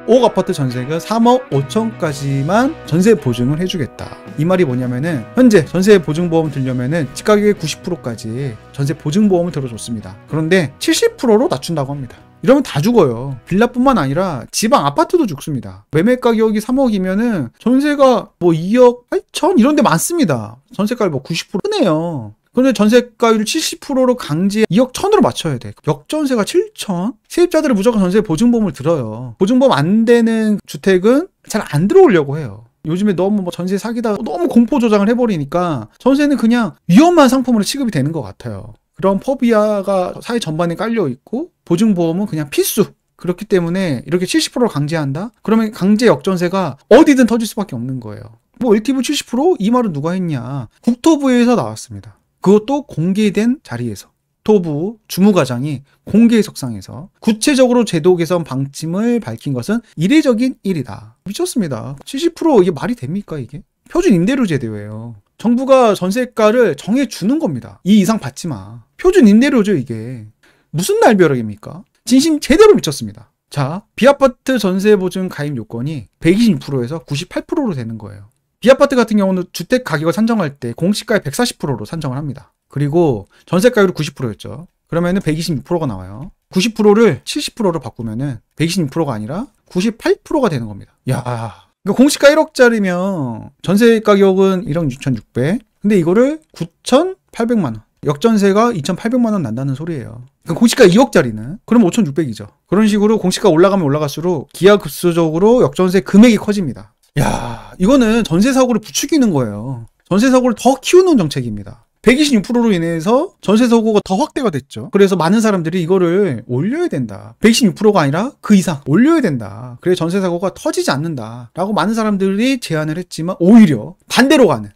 옥 아파트 전세가 3억 5천까지만 전세 보증을 해주겠다. 이 말이 뭐냐면은 현재 전세 보증보험 들려면은 집가격의 90%까지 전세 보증보험을 들어줬습니다. 그런데 70%로 낮춘다고 합니다. 이러면 다 죽어요. 빌라뿐만 아니라 지방 아파트도 죽습니다. 매매 가격이 3억이면은 전세가 뭐 2억 8천 이런 데 많습니다. 전세가율 뭐 90% 크네요. 그런데 전세가율 70%로 강제 2억 1천으로 맞춰야 돼. 역전세가 7천? 세입자들은 무조건 전세 보증보험을 들어요. 보증보험 안 되는 주택은 잘 안 들어오려고 해요. 요즘에 너무 뭐 전세 사기다 너무 공포 조장을 해버리니까 전세는 그냥 위험한 상품으로 취급이 되는 것 같아요. 그런 포비아가 사회 전반에 깔려 있고 보증보험은 그냥 필수. 그렇기 때문에 이렇게 70%를 강제한다? 그러면 강제 역전세가 어디든 터질 수밖에 없는 거예요. 뭐 LTV 70%? 이 말은 누가 했냐? 국토부에서 나왔습니다. 그것도 공개된 자리에서. 국토부 주무과장이 공개 석상에서 구체적으로 제도 개선 방침을 밝힌 것은 이례적인 일이다. 미쳤습니다. 70% 이게 말이 됩니까 이게? 표준 임대료제도예요. 정부가 전세가를 정해주는 겁니다. 이 이상 받지 마. 표준 임대료죠 이게. 무슨 날벼락입니까? 진심 제대로 미쳤습니다. 자, B아파트 전세보증 가입 요건이 126%에서 98%로 되는 거예요. B아파트 같은 경우는 주택 가격을 산정할 때 공시가의 140%로 산정을 합니다. 그리고 전세가율이 90%였죠. 그러면은 126%가 나와요. 90%를 70%로 바꾸면은 126%가 아니라 98%가 되는 겁니다. 야, 그러니까 공시가 1억짜리면 전세 가격은 1억 6,600. 근데 이거를 9,800만 원. 역전세가 2,800만 원 난다는 소리예요. 그러니까 공시가 2억짜리는 그럼 5,600이죠. 그런 식으로 공시가 올라가면 올라갈수록 기하급수적으로 역전세 금액이 커집니다. 야, 이거는 전세 사고를 부추기는 거예요. 전세 사고를 더 키우는 정책입니다. 126%로 인해서 전세 사고가 더 확대가 됐죠. 그래서 많은 사람들이 이거를 올려야 된다. 126%가 아니라 그 이상 올려야 된다. 그래 전세 사고가 터지지 않는다. 라고 많은 사람들이 제안을 했지만 오히려 반대로 가는.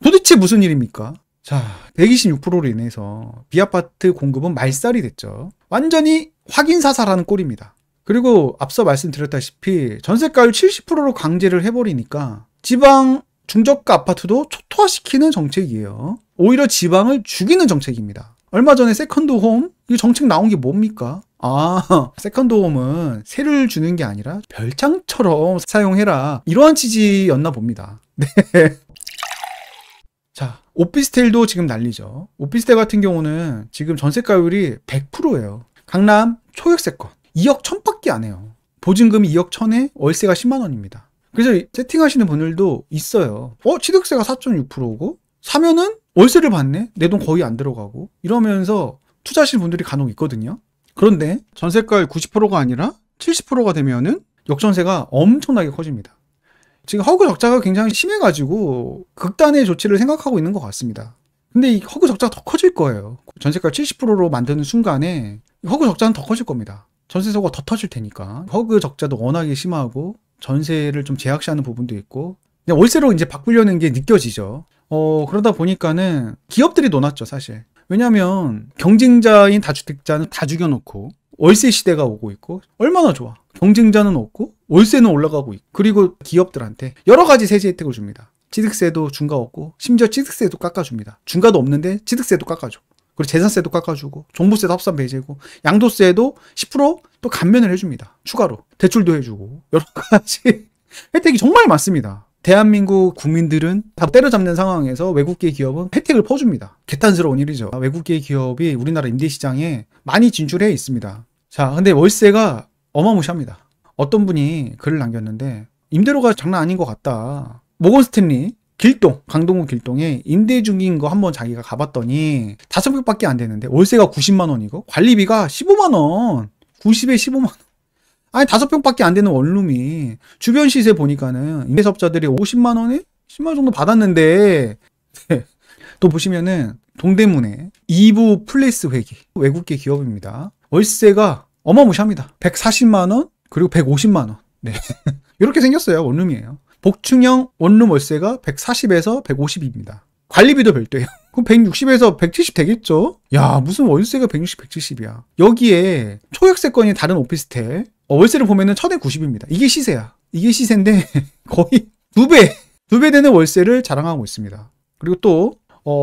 도대체 무슨 일입니까? 자, 126%로 인해서 B아파트 공급은 말살이 됐죠. 완전히 확인사살하는 꼴입니다. 그리고 앞서 말씀드렸다시피 전세가율 70%로 강제를 해버리니까 지방 중저가 아파트도 초토화시키는 정책이에요. 오히려 지방을 죽이는 정책입니다. 얼마 전에 세컨드홈 이 정책 나온 게 뭡니까? 아, 세컨드홈은 세를 주는 게 아니라 별장처럼 사용해라 이러한 취지였나 봅니다. 네. 자, 오피스텔도 지금 난리죠. 오피스텔 같은 경우는 지금 전세가율이 100%예요. 강남 초역세권 2억 1천밖에 안 해요. 보증금이 2억 1천에 월세가 10만 원입니다. 그래서 세팅하시는 분들도 있어요. 취득세가 4.6%고 사면은 월세를 받네? 내 돈 거의 안 들어가고 이러면서 투자하시는 분들이 간혹 있거든요. 그런데 전세가율 90%가 아니라 70%가 되면은 역전세가 엄청나게 커집니다. 지금 허그 적자가 굉장히 심해가지고 극단의 조치를 생각하고 있는 것 같습니다. 근데 이 허그 적자가 더 커질 거예요. 전세가율 70%로 만드는 순간에 허그 적자는 더 커질 겁니다. 전세 사고가 더 터질 테니까. 허그 적자도 워낙에 심하고 전세를 좀 제약시하는 부분도 있고 그냥 월세로 이제 바꾸려는 게 느껴지죠. 그러다 보니까는 기업들이 논았죠, 사실. 왜냐면 경쟁자인 다주택자는 다 죽여놓고 월세 시대가 오고 있고 얼마나 좋아. 경쟁자는 없고 월세는 올라가고 있고 그리고 기업들한테 여러 가지 세제 혜택을 줍니다. 취득세도 중과 없고 심지어 취득세도 깎아줍니다. 중과도 없는데 취득세도 깎아줘. 그리고 재산세도 깎아주고 종부세도 합산 배제고 양도세도 10%또 감면을 해줍니다. 추가로 대출도 해주고 여러 가지 혜택이 정말 많습니다. 대한민국 국민들은 다 때려잡는 상황에서 외국계 기업은 혜택을 퍼줍니다. 개탄스러운 일이죠. 외국계 기업이 우리나라 임대시장에 많이 진출해 있습니다. 자, 근데 월세가 어마무시합니다. 어떤 분이 글을 남겼는데 임대료가 장난 아닌 것 같다. 모건 스탠리 길동, 강동구 길동에 임대 중인 거 한번 자기가 가봤더니 5평밖에 안 되는데 월세가 90만 원이고 관리비가 15만 원. 90에 15만 원. 아니 5평밖에 안 되는 원룸이 주변 시세 보니까는 임대사업자들이 50만 원에 10만 원 정도 받았는데 또 보시면은 동대문에 2부 플레이스 회기 외국계 기업입니다. 월세가 어마무시합니다. 140만 원 그리고 150만 원. 네. 이렇게 생겼어요. 원룸이에요. 복층형 원룸 월세가 140에서 150입니다. 관리비도 별도예요. 그럼 160에서 170 되겠죠? 야, 무슨 월세가 160, 170이야. 여기에 초역세권이 다른 오피스텔 월세를 보면은 1000에 90입니다. 이게 시세야. 이게 시세인데 거의 2배 되는 월세를 자랑하고 있습니다. 그리고 또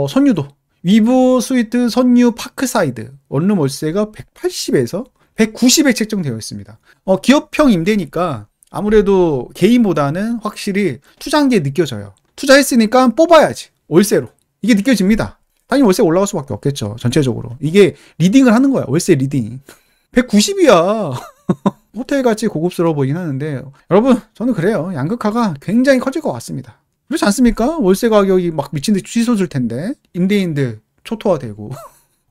선유도 위브 스위트 선유 파크사이드 원룸 월세가 180에서 190에 책정되어 있습니다. 기업형 임대니까 아무래도 개인보다는 확실히 투자한 게 느껴져요. 투자했으니까 뽑아야지. 월세로. 이게 느껴집니다. 당연히 월세가 올라갈 수밖에 없겠죠. 전체적으로. 이게 리딩을 하는 거야. 월세 리딩. 190이야. 호텔같이 고급스러워 보이긴 하는데 여러분 저는 그래요. 양극화가 굉장히 커질 것 같습니다. 그렇지 않습니까? 월세 가격이 막 미친듯이 치솟을 텐데 임대인들 초토화되고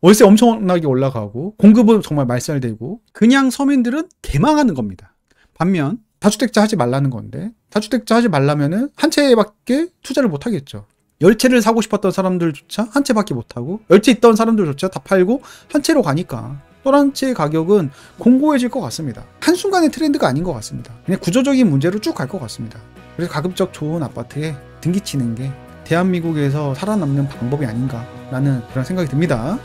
월세 엄청나게 올라가고 공급은 정말 말살되고 그냥 서민들은 개망하는 겁니다. 반면 다주택자 하지 말라는 건데 다주택자 하지 말라면은 한 채밖에 투자를 못 하겠죠. 10채를 사고 싶었던 사람들조차 한 채밖에 못 하고 10채 있던 사람들조차 다 팔고 한 채로 가니까 또 한 채의 가격은 공고해질 것 같습니다. 한순간의 트렌드가 아닌 것 같습니다. 그냥 구조적인 문제로 쭉 갈 것 같습니다. 그래서 가급적 좋은 아파트에 등기치는 게 대한민국에서 살아남는 방법이 아닌가라는 그런 생각이 듭니다.